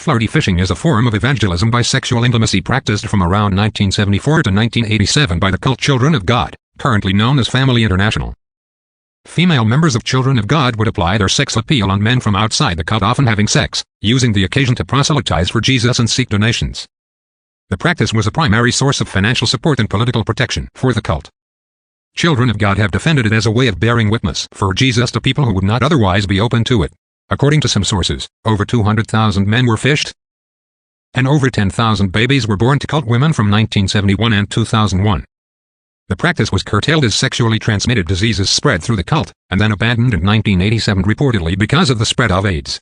Flirty fishing is a form of evangelism by sexual intimacy practiced from around 1974 to 1987 by the cult Children of God, currently known as Family International. Female members of Children of God would apply their sex appeal on men from outside the cult, often having sex, using the occasion to proselytize for Jesus and seek donations. The practice was a primary source of financial support and political protection for the cult. Children of God have defended it as a way of bearing witness for Jesus to people who would not otherwise be open to it. According to some sources, over 200,000 men were fished, and over 10,000 babies were born to cult women from 1971 and 2001. The practice was curtailed as sexually transmitted diseases spread through the cult, and then abandoned in 1987 reportedly because of the spread of AIDS.